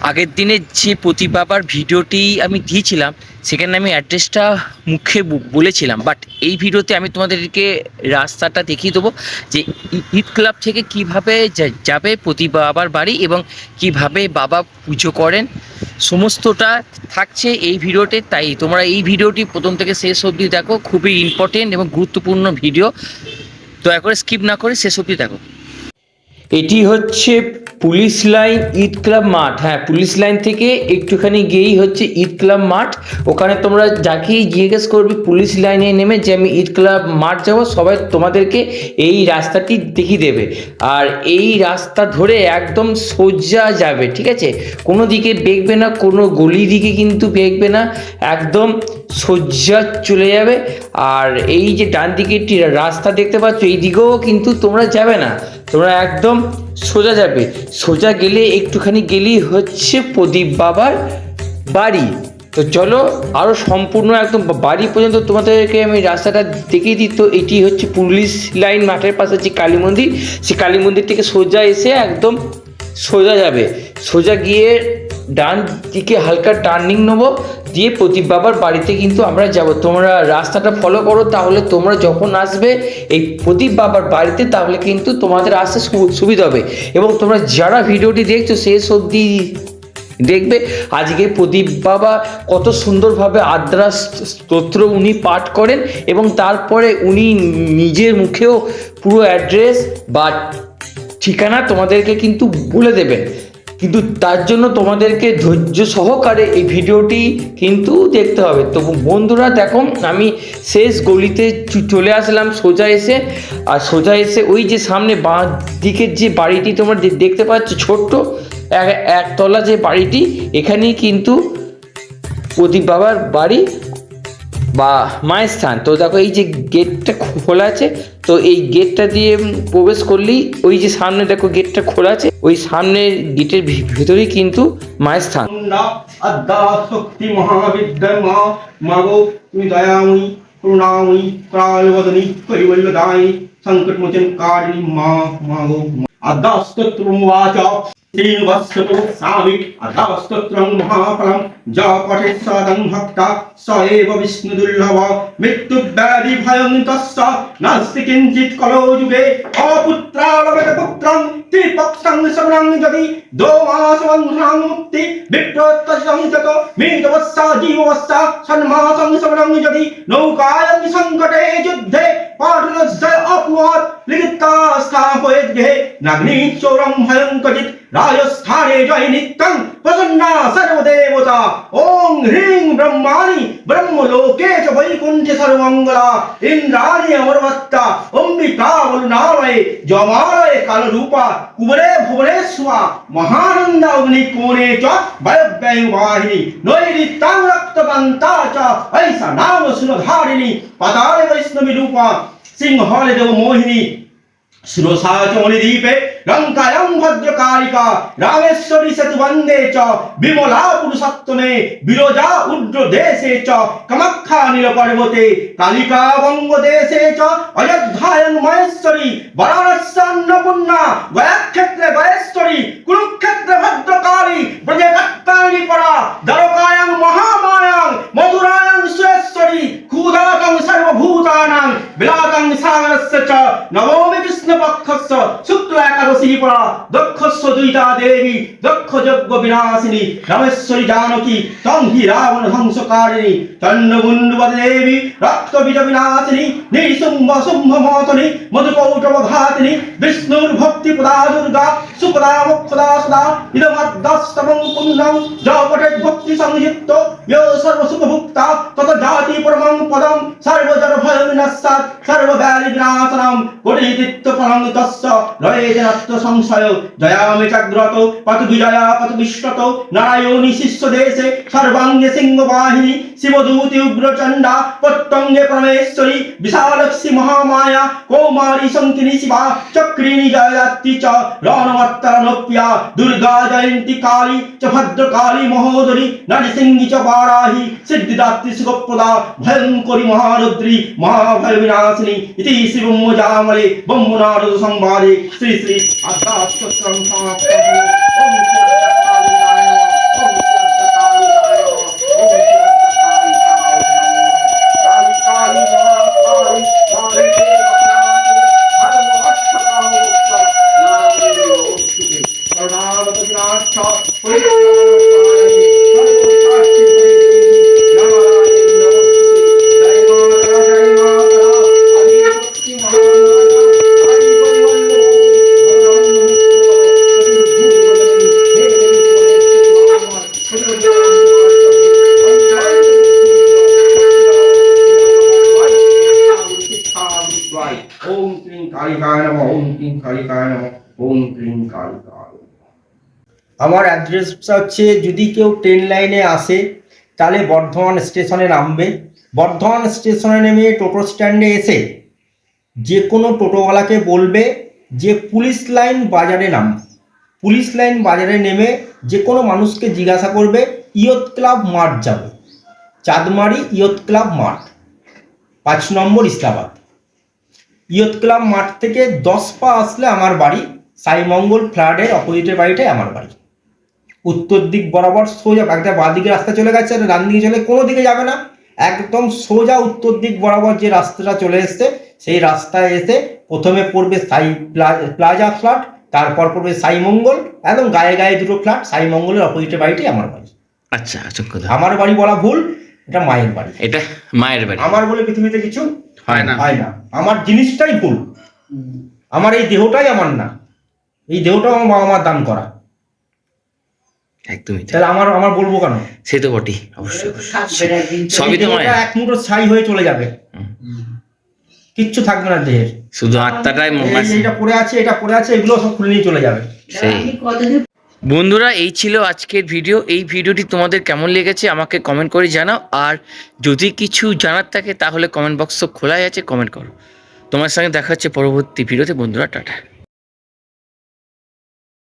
আগের দিনের যে প্রদীপ বাবার ভিডিওটি আমি দিয়েছিলাম সেখানে আমি অ্যাড্রেসটা মুখে বলেছিলাম, বাট এই ভিডিওতে আমি তোমাদেরকে রাস্তাটা দেখিয়ে দেবো যে ঈদ ক্লাব থেকে কিভাবে যাবে প্রদীপ বাবার বাড়ি এবং কিভাবে বাবা পুজো করেন, সমস্তটা থাকছে এই ভিডিওতে। তাই তোমরা এই ভিডিওটি প্রথম থেকে শেষ অবধি দেখো, খুবই ইম্পর্টেন্ট এবং গুরুত্বপূর্ণ ভিডিও, দয়া করে স্কিপ না করে শেষ অবধি দেখো। এটি হচ্ছে পুলিশ লাইন ঈদ ক্লাব মাঠ। হ্যাঁ, পুলিশ লাইন থেকে একটুখানি গিয়েই হচ্ছে ঈদ ক্লাব মাঠ। ওখানে তোমরা যাকেই জিজ্ঞেস করবে পুলিশ লাইনে নেমে যে আমি ঈদ ক্লাব মাঠ যাবো, সবাই তোমাদেরকে এই রাস্তাটি দেখিয়ে দেবে। আর এই রাস্তা ধরে একদম সোজা যাবে, ঠিক আছে? কোনো দিকে বেঁকবে না, কোনো গলি দিকে কিন্তু বেঁকবে না, একদম সোজা চলে যাবে। আর এই যে ডান দিকে একটি রাস্তা দেখতে পাচ্ছ, এই দিকেও কিন্তু তোমরা যাবে না, তোমরা একদম সোজা যাবে। সোজা গেলে একটুখানি গেলেই হচ্ছে প্রদীপ বাবার বাড়ি। তো চলো আরও সম্পূর্ণ একদম বাড়ি পর্যন্ত তোমাদেরকে আমি রাস্তাটা দেখিয়ে দিই। তো এটি হচ্ছে পুলিশ লাইন মাঠের পাশে যে কালী মন্দির, সেই কালী মন্দির থেকে সোজা এসে একদম সোজা যাবে। সোজা গিয়ে ডান দিকে হালকা টার্নিং নেবো, দিয়ে প্রদীপ বাবার বাড়িতে কিন্তু আমরা যাব। তোমরা রাস্তাটা ফলো করো, তাহলে তোমরা যখন আসবে এই প্রদীপ বাবার বাড়িতে তাহলে কিন্তু তোমাদের আসতে সুবিধা হবে। এবং তোমরা যারা ভিডিওটি দেখছো শেষ অবধি দেখবে। আজকে প্রদীপ বাবা কত সুন্দরভাবে আদ্রা স্তোত্র উনি পাঠ করেন এবং তারপরে উনি নিজের মুখেও পুরো অ্যাড্রেস বা ঠিকানা তোমাদেরকে কিন্তু বলে দেবেন। কিন্তু তার জন্য তোমাদেরকে ধৈর্য সহকারে এই ভিডিওটি কিন্তু দেখতে হবে। তো বন্ধুরা দেখো, আমি শেষ গলিতে চলে আসলাম সোজা এসে। আর সোজা এসে ওই যে সামনে বাঁ দিকের যে বাড়িটি তোমরা দেখতে পাচ্ছ, ছোট্ট একতলা যে বাড়িটি, এখানেই কিন্তু প্রদীপ বাবার বাড়ি বা মায়ের স্থান। তো দেখো এই যে গেটটা খোলা আছে, তো এই গেটটা দিয়ে প্রবেশ করলেই ওই যে সামনে দেখো গেটটা খোলা আছে, ওই সামনের গেটের ভেতরেই কিন্তু মায়ের স্থান। আদ্যা শক্তি মহাবিদ্যা মা মাগো তুমি দয়াময়ী করুণাময়ী কালবদনী কৈবল্যদায়িনী সংকটমোচন কারিণী মা মাগো। আদ্যা স্তোত্রম বাচ শ্রীনিবাসতো স্বামী আদ্যা স্তোত্রং মহাফলম যা পঠে সদং ভক্তা স এব বিষ্ণু দুর্লভ মৃত্যু ব্যাধি ভয়ং তস্য নাস্তি কিঞ্চিৎ কলো যুগে অপুত্রা লভতে পুত্রং ত্রিপক্ষং শরণং যদি দোমাস বন্ধনাং মুক্তি বিপ্রত্যজং যত মৃতবস্সা জীববস্সা ষণ্মাসং শরণং যদি নৌকায়ং সংকটে যুদ্ধে পাঠনজয় অপমত লিখিতা স্থাপয়েৎ গৃহে নাগ্নি চৌরং ভয়ং কচিৎ রাজস্থানে জয় নিত্যং প্রসন্না সর্বদেবতা ওং হ্রিং ব্রহ্মাণি ব্রহ্মলোকে চ বৈকুণ্ঠে সর্বমঙ্গলা ইন্দ্রাণী অমরভত্তা অম্বিকা বলুনাময়ে জমালয়ে কালরূপা কুবরে ভুবনেশ্বরা মহানন্দা অগ্নিকোণে চ বায়ব্যয়বাহিনী নৈরিত্যাং রক্তকান্তা চ ঐসা নাম সুরধারিণী পাতালে বৈষ্ণবী রূপা সিংহলে দেব মোহিনী শিরসা চ মণিদ্বীপে লঙ্কায়ং ভদ্রকালিকা রামেশ্বরী সেতু বন্দে চ বিমলা পুরুষোত্তমে বিরজা উড্র দেশে চ কামাখ্যা নীল পর্বতে কালিকা বঙ্গ দেশে চ অযোধ্যায়ং মহেশ্বরী বারাণসী অন্নপূর্ণা গয়াক্ষেত্রে গয়েশ্বরী কুরুক্ষেত্রে ভদ্রকালী ব্রজে কাত্যায়নী পরা দ্বারকায়ং মহামায়াং মধুরায়ং সুরেশ্বরী ক্ষুধাতং সর্বভূতানাং বিলাতং সাগরস্য চ নবমী কৃষ্ণপক্ষস্য শুক্ল একাদশী পরা দক্ষস্য দুইতা দেবী দক্ষ যজ্ঞ বিনাশিনী রামেশ্বরী জানকী তং হি রাবণ ধ্বংসকারিণী চন্দ্রগুণ্ডুবদ দেবী রক্ত বীজ বিনাশিনী নিশুম্ভ শুম্ভ মতনী মধুকৌটব ঘাতিনী বিষ্ণুর ভক্তি প্রদা দুর্গা সুখদা মুখদা সদা ইদমদ্দাস্তমং পুণ্যং জপঠে ভক্তি সংযুক্ত ইয় সর্বসুখভুক্তা তত জাতি পরমং পদম সর্বজর ভয় বিনাশাৎ সর্বব্যাধি বিনাশনম কোটিতীর্থ ফলং তস্য রয়েছে নাত্য সংশয় জয়ামি চাগ্রত পত বিজয়া পত বিশ্বত নারায়ণী শিষ্য দেশে সর্বাঙ্গে সিংহ বাহিনী শিবদূতি উগ্রচণ্ডা প্রত্যঙ্গে পরমেশ্বরী বিশালক্ষী মহামায়া কৌমারী শঙ্কিনী শিবা চক্রিণী জয়াত্রী চ রণমত্তরণপ্রিয়া দুর্গা জয়ন্তী কালী চ ভদ্রকালী মহোদরী নরসিংহী চ বারাহি সিদ্ধিদাত্রী সুখপ্রদা ভয়ঙ্করী মহারুদ্রী মহাভয় বিনাশিনী ইতি শিবমুজামলে ব্রহ্মনারদ সংবাদে শ্রী শ্রী আদ্যাস্তোত্রং সমাপ্তম। ওম ओम क्लीं कालिकाय नमः ओम क्लीं कालिकाय नमः ओम क्लीं कालिकाय আমার অ্যাড্রেসটা হচ্ছে, যদি কেউ ট্রেন লাইনে আসে তাহলে বর্ধমান স্টেশনে নামবে। বর্ধমান স্টেশনে নেমে টোটো স্ট্যান্ডে এসে যে কোনো টোটোওয়ালাকে বলবে যে পুলিশ লাইন বাজারে নাম। পুলিশ লাইন বাজারে নেমে যে কোনো মানুষকে জিজ্ঞাসা করবে ইয়ত ক্লাব মাঠ যাবে, চাঁদমারি ইয়ত ক্লাব মাঠ, 5 নম্বর ইসলামাবাদ। ইয়ত ক্লাব মাঠ থেকে 10 পা আসলে আমার বাড়ি, সাইমঙ্গল ফ্ল্যাটের অপোজিটের বাড়িটাই আমার বাড়ি। উত্তর দিক বরাবর সোজা একটা বাঁ দিকে রাস্তা চলে গেছে, ডান দিকে চলে কোনো দিকে যাবে না, একদম সোজা উত্তর দিক বরাবর যে রাস্তাটা চলে এসছে সেই রাস্তায় এসে প্রথমে পড়বে সাই প্লাজা ফ্ল্যাট, তারপর পড়বে সাইমঙ্গল, একদম গায়ে গায়ে দুটো ফ্ল্যাট, সাইমঙ্গলের অপোজিটের বাড়িটাই আমার বাড়ি। আচ্ছা অসংখ্য আমার বাড়ি বলা ভুল, এটা মায়ের বাড়ি। এটা মায়ের বাড়ি। আমার বলে পৃথিবীতে কিছু হয় না। হয় না, আমার জিনিসটাই ভুল, আমার এই দেহটাই আমার না, এই দেহটাও আমার বাবা মার দান করা, একদমই তাই। তাহলে আমার বলবো কেন? সে তো বটেই, অবশ্যই এই সবই তো দেহটা এক মুঠো ছাই হয়ে চলে যাবে, কিচ্ছু থাকবে না দেহের, শুধু আত্মাটাই এইটা পড়ে আছে, এটা পড়ে আছে, এগুলো সব খুলে নিয়ে চলে যাবে। সেই বন্ধুরা, এই ছিল আজকের ভিডিও। এই ভিডিওটি তোমাদের কেমন লেগেছে আমাকে কমেন্ট করে জানাও, আর যদি কিছু জানার থাকে তাহলে কমেন্ট বক্স খোলাই আছে, কমেন্ট করো। তোমার সঙ্গে দেখা হচ্ছে পরবর্তী ভিডিওতে বন্ধুরা, টাটা।